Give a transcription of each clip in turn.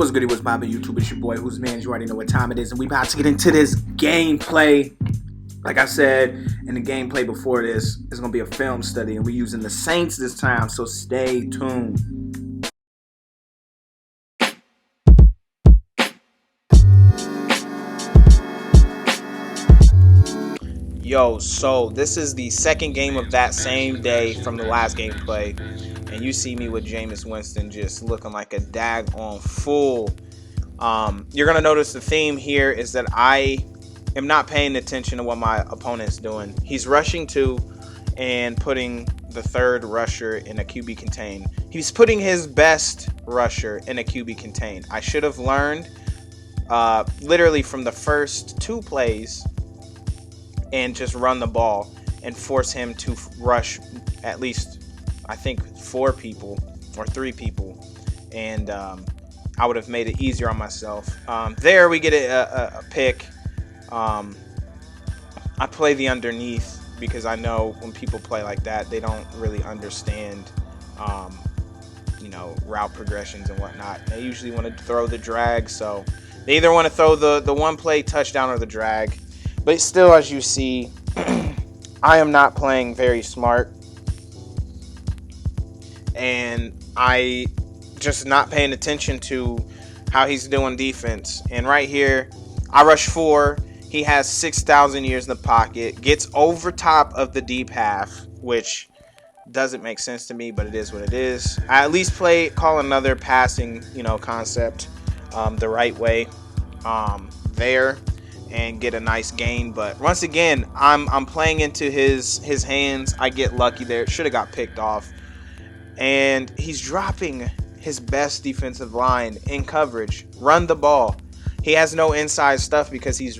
What's goody, what's poppin' YouTube? It's your boy WhosManzYT. You already know what time it is, and we about to get into this gameplay. Like I said in the gameplay before this, it's gonna be a film study, and we're using the Saints this time, so stay tuned. Yo, so this is the second game of that same day from the last gameplay, and you see me with Jameis Winston just looking like a daggone fool. You're gonna notice the theme here is that I am not paying attention to what my opponent's doing. He's rushing two and putting the third rusher in a QB contain. He's putting his best rusher in a QB contain. I should have learned literally from the first two plays and just run the ball and force him to rush at least, I think, 4 people or 3 people, and I would have made it easier on myself. There we get a pick. I play the underneath because I know when people play like that, they don't really understand, route progressions and whatnot. They usually want to throw the drag, so they either want to throw the one play touchdown or the drag. But still, as you see, I am not playing very smart, and I just not paying attention to how he's doing defense. And right here, I rush 4. He has 6,000 years in the pocket, gets over top of the deep half, which doesn't make sense to me, but it is what it is. I at least call another passing, concept the right way there, and get a nice gain. But once again, I'm playing into his hands. I get lucky there. Should have got picked off. And he's dropping his best defensive line in coverage. Run the ball. He has no inside stuff because he's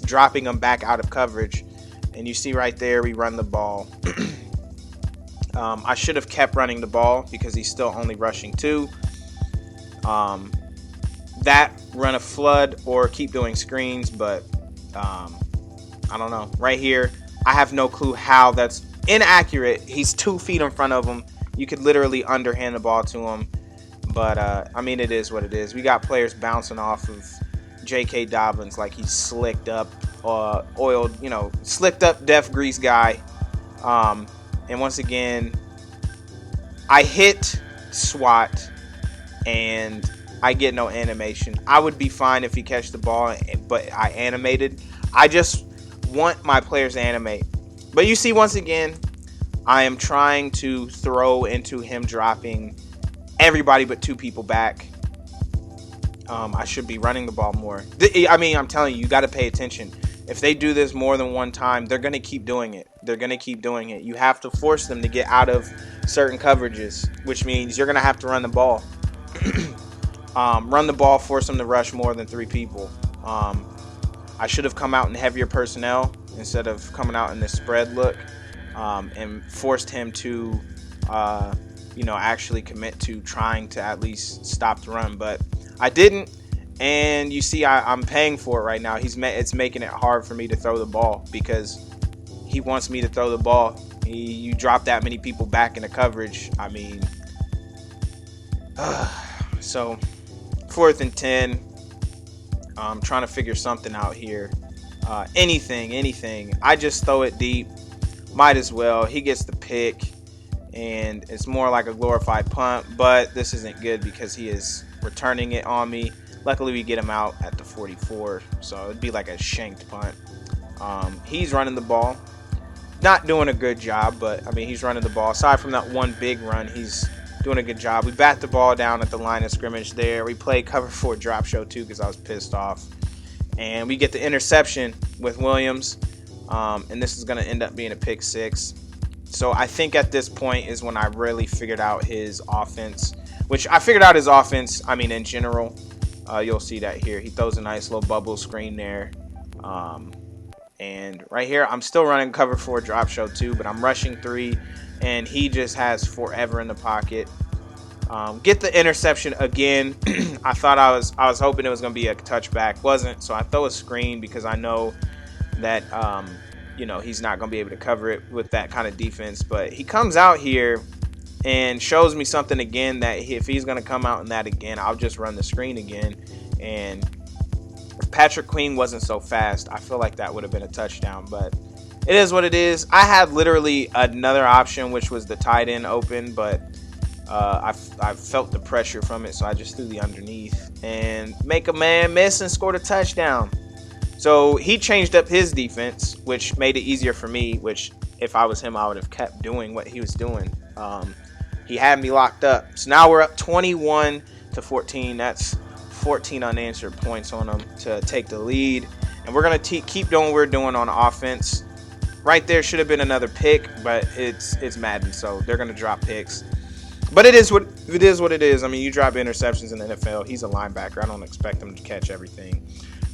dropping them back out of coverage. And you see right there, we run the ball. I should have kept running the ball because he's still only rushing 2. That run a flood or keep doing screens, but I don't know. Right here, I have no clue how that's inaccurate. He's 2 feet in front of him. You could literally underhand the ball to him, but I mean, it is what it is. We got players bouncing off of J.K. Dobbins like he's slicked up, oiled, slicked up Def Grease guy. And once again, I hit SWAT and I get no animation. I would be fine if he catch the ball, but I animated. I just want my players to animate. But you see, once again, I am trying to throw into him dropping everybody but 2 people back. I should be running the ball more. I'm telling you, you got to pay attention. If they do this more than one time, they're going to keep doing it. They're going to keep doing it. You have to force them to get out of certain coverages, which means you're going to have to run the ball. Run the ball, force them to rush more than 3 people. I should have come out in heavier personnel instead of coming out in this spread look, and forced him to, actually commit to trying to at least stop the run. But I didn't, and you see I'm paying for it right now. It's making it hard for me to throw the ball because he wants me to throw the ball. You drop that many people back into coverage. I mean, so 4th and 10. I'm trying to figure something out here. Anything. I just throw it deep. Might as well. He gets the pick, and it's more like a glorified punt, but this isn't good because he is returning it on me. Luckily, we get him out at the 44, so it'd be like a shanked punt. He's running the ball. Not doing a good job, but, he's running the ball. Aside from that one big run, he's doing a good job. We bat the ball down at the line of scrimmage there. We play cover 4 drop show too because I was pissed off. And we get the interception with Williams. And this is going to end up being a pick 6. So I think at this point is when I really figured out his offense, which I figured out his offense, in general. You'll see that here. He throws a nice little bubble screen there. And right here, I'm still running cover 4 drop show too, but I'm rushing 3, and he just has forever in the pocket. Get the interception again. I thought I was hoping it was going to be a touchback. Wasn't, so I throw a screen because I know that he's not going to be able to cover it with that kind of defense. But he comes out here and shows me something again that if he's going to come out in that again, I'll just run the screen again. And if Patrick Queen wasn't so fast, I feel like that would have been a touchdown. But it is what it is. I had literally another option, which was the tight end open, but I felt the pressure from it, so I just threw the underneath and make a man miss and scored a touchdown. So he changed up his defense, which made it easier for me, which if I was him, I would have kept doing what he was doing. He had me locked up. So now we're up 21-14. That's 14 unanswered points on them to take the lead. And we're going to keep doing what we're doing on offense. Right there should have been another pick, but it's Madden, so they're going to drop picks. But it is what it is. I mean, you drop interceptions in the NFL. He's a linebacker. I don't expect him to catch everything.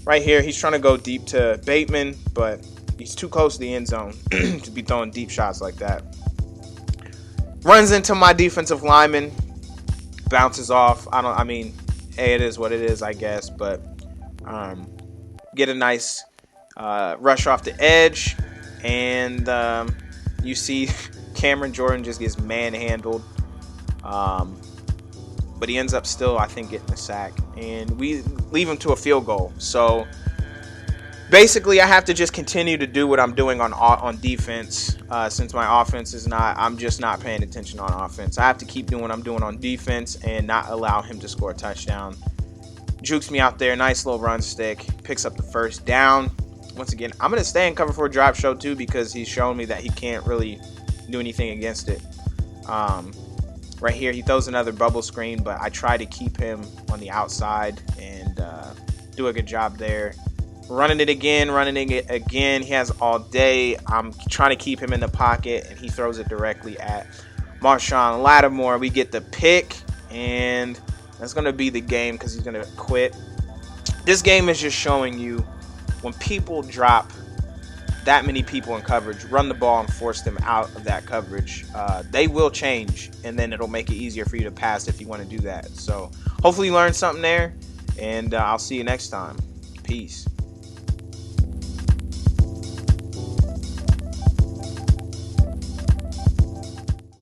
Right here, he's trying to go deep to Bateman, but he's too close to the end zone to be throwing deep shots like that. Runs into my defensive lineman, bounces off. Hey, it is what it is, I guess. But get a nice rush off the edge, and you see Cameron Jordan just gets manhandled. But he ends up still, I think, getting a sack, and we leave him to a field goal. So basically, I have to just continue to do what I'm doing on defense, since my offense is not. I'm just not paying attention on offense. I have to keep doing what I'm doing on defense and not allow him to score a touchdown. Jukes me out there, nice little run stick, picks up the first down. Once again, I'm gonna stay in cover for a drop show too, because he's shown me that he can't really do anything against it. Right here, he throws another bubble screen, but I try to keep him on the outside and do a good job there. Running it again. He has all day. I'm trying to keep him in the pocket, and he throws it directly at Marshawn Lattimore. We get the pick, and that's going to be the game because he's going to quit. This game is just showing you when people drop that many people in coverage, run the ball and force them out of that coverage, they will change, and then it'll make it easier for you to pass if you want to do that. So hopefully you learned something there, and I'll see you next time. Peace.